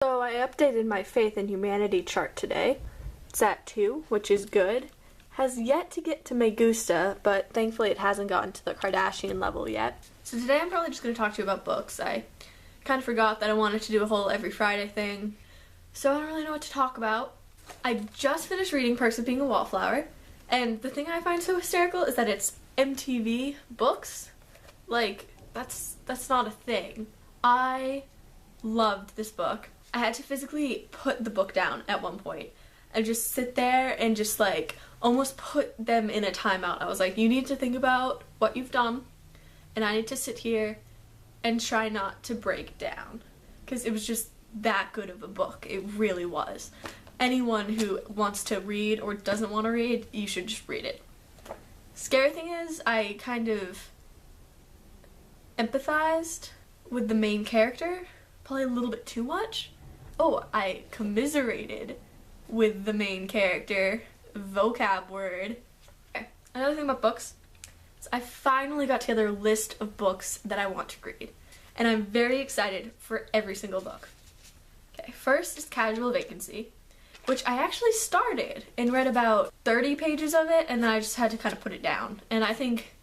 So I updated my faith in humanity chart today. It's at 2, which is good. Has yet to get to Me Gusta, but thankfully it hasn't gotten to the Kardashian level yet. So today I'm probably just going to talk to you about books. I kind of forgot that I wanted to do a whole every Friday thing, so I don't really know what to talk about. I just finished reading Perks of Being a Wallflower, and the thing I find so hysterical is that it's MTV books. Like, that's not a thing. I loved this book. I had to physically put the book down at one point and just sit there and just like almost put them in a timeout. I was like, you need to think about what you've done, and I need to sit here and try not to break down, because it was just that good of a book. It really was. Anyone who wants to read or doesn't want to read, you should just read it. Scary thing is, I kind of empathized with the main character, probably a little bit too much. Oh, I commiserated with the main character. Vocab word. Okay. Another thing about books is I finally got together a list of books that I want to read, and I'm very excited for every single book. Okay, first is Casual Vacancy, which I actually started and read about 30 pages of it, and then I just had to kind of put it down. And I think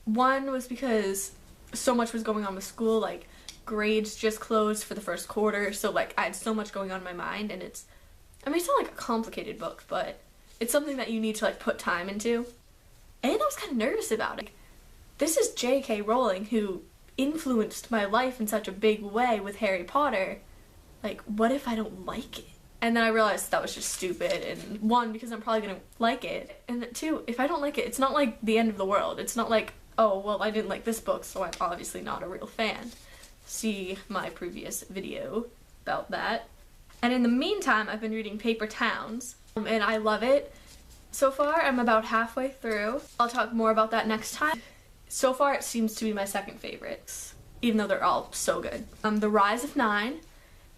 one was because so much was going on with school, like grades just closed for the first quarter, so like I had so much going on in my mind, and it's not like a complicated book, but it's something that you need to like put time into. And I was kind of nervous about it. This is J.K. Rowling, who influenced my life in such a big way with Harry Potter. Like, what if I don't like it? And then I realized that was just stupid, and one, because I'm probably gonna like it, and two, if I don't like it, it's not like the end of the world. It's not like, oh, well, I didn't like this book, so I'm obviously not a real fan. See my previous video about that. And in the meantime, I've been reading Paper Towns, and I love it. So far, I'm about halfway through. I'll talk more about that next time. So far, it seems to be my second favorite, even though they're all so good. The Rise of 9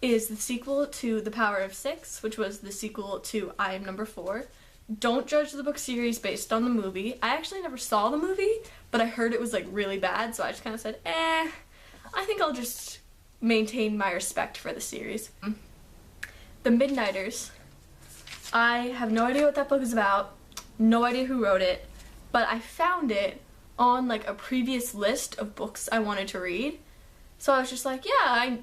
is the sequel to The Power of 6, which was the sequel to I Am Number 4. Don't judge the book series based on the movie. I actually never saw the movie, but I heard it was like really bad, so I just kind of said, I think I'll just maintain my respect for the series. The Midnighters. I have no idea what that book is about, no idea who wrote it, but I found it on like a previous list of books I wanted to read. So I was just like, yeah, I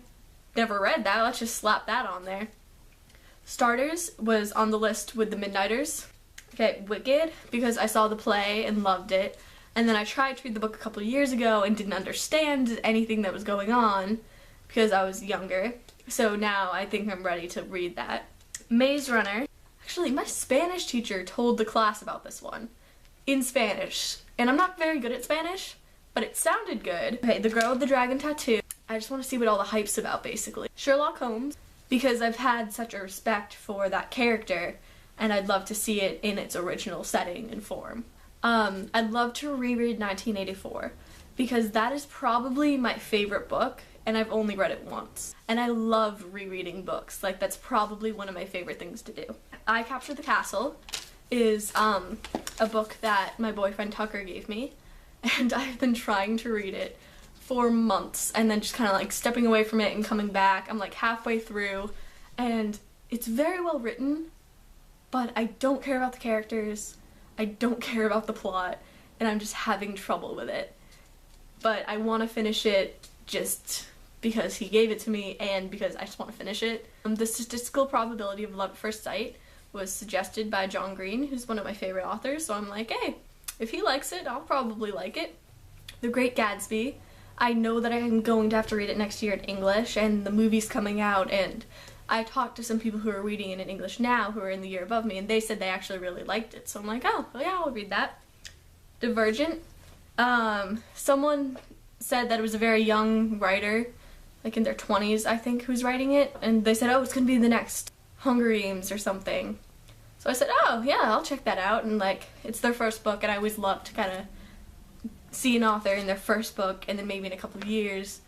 never read that, let's just slap that on there. Starters was on the list with The Midnighters. Okay, Wicked, because I saw the play and loved it, and then I tried to read the book a couple of years ago and didn't understand anything that was going on because I was younger. So now I think I'm ready to read that. Maze Runner. Actually, my Spanish teacher told the class about this one in Spanish, and I'm not very good at Spanish, but it sounded good. Okay, The Girl with the Dragon Tattoo. I just want to see what all the hype's about, basically. Sherlock Holmes, because I've had such a respect for that character, and I'd love to see it in its original setting and form. I'd love to reread 1984, because that is probably my favorite book, and I've only read it once. And I love rereading books. Like, that's probably one of my favorite things to do. I Captured the Castle is a book that my boyfriend Tucker gave me, and I've been trying to read it for months, and then just kind of like stepping away from it and coming back. I'm like halfway through, and it's very well written, but I don't care about the characters, I don't care about the plot, and I'm just having trouble with it. But I want to finish it just because he gave it to me and because I just want to finish it. The Statistical Probability of Love at First Sight was suggested by John Green, who's one of my favorite authors, so I'm like, hey, if he likes it, I'll probably like it. The Great Gatsby. I know that I'm going to have to read it next year in English, and the movie's coming out, and I talked to some people who are reading it in English now who are in the year above me, and they said they actually really liked it, so I'm like, oh, well, yeah, I'll read that. Divergent. Someone said that it was a very young writer, like in their 20s, I think, who's writing it, and they said, oh, it's gonna be the next Hunger Games or something. So I said, oh, yeah, I'll check that out, and like, it's their first book, and I always love to kind of see an author in their first book, and then maybe in a couple of years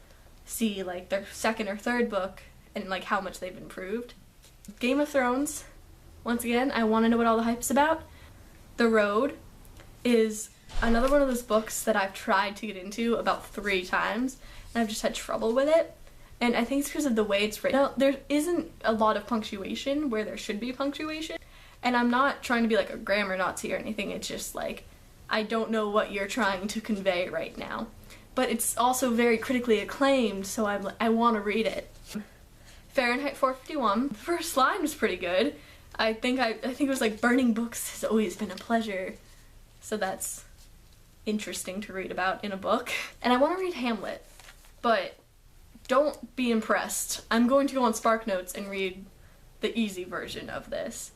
see like their second or third book and like how much they've improved. Game of Thrones, once again, I want to know what all the hype's about. The Road is another one of those books that I've tried to get into about 3 times, and I've just had trouble with it. And I think it's because of the way it's written. Now, there isn't a lot of punctuation where there should be punctuation. And I'm not trying to be like a grammar Nazi or anything, it's just like, I don't know what you're trying to convey right now. But it's also very critically acclaimed, so I want to read it. Fahrenheit 451. The first line was pretty good. I think it was like, burning books has always been a pleasure. So that's interesting to read about in a book. And I want to read Hamlet, but don't be impressed. I'm going to go on SparkNotes and read the easy version of this.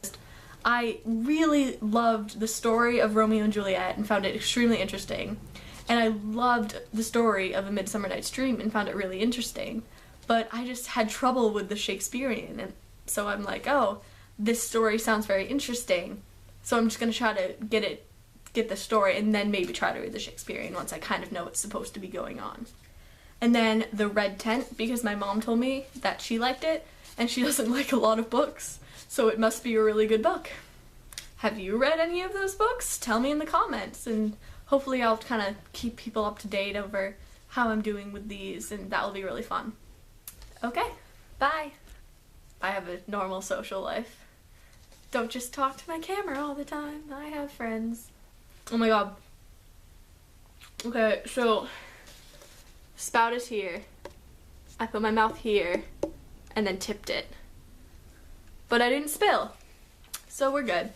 I really loved the story of Romeo and Juliet and found it extremely interesting. And I loved the story of A Midsummer Night's Dream and found it really interesting. But I just had trouble with the Shakespearean, and so I'm like, oh, this story sounds very interesting. So I'm just gonna try to get the story and then maybe try to read the Shakespearean once I kind of know what's supposed to be going on. And then The Red Tent, because my mom told me that she liked it, and she doesn't like a lot of books, so it must be a really good book. Have you read any of those books? Tell me in the comments, and hopefully I'll kind of keep people up to date over how I'm doing with these, and that'll be really fun. Okay, bye. I have a normal social life. Don't just talk to my camera all the time. I have friends. Oh my god. Okay, so spout is here. I put my mouth here and then tipped it. But I didn't spill, so we're good.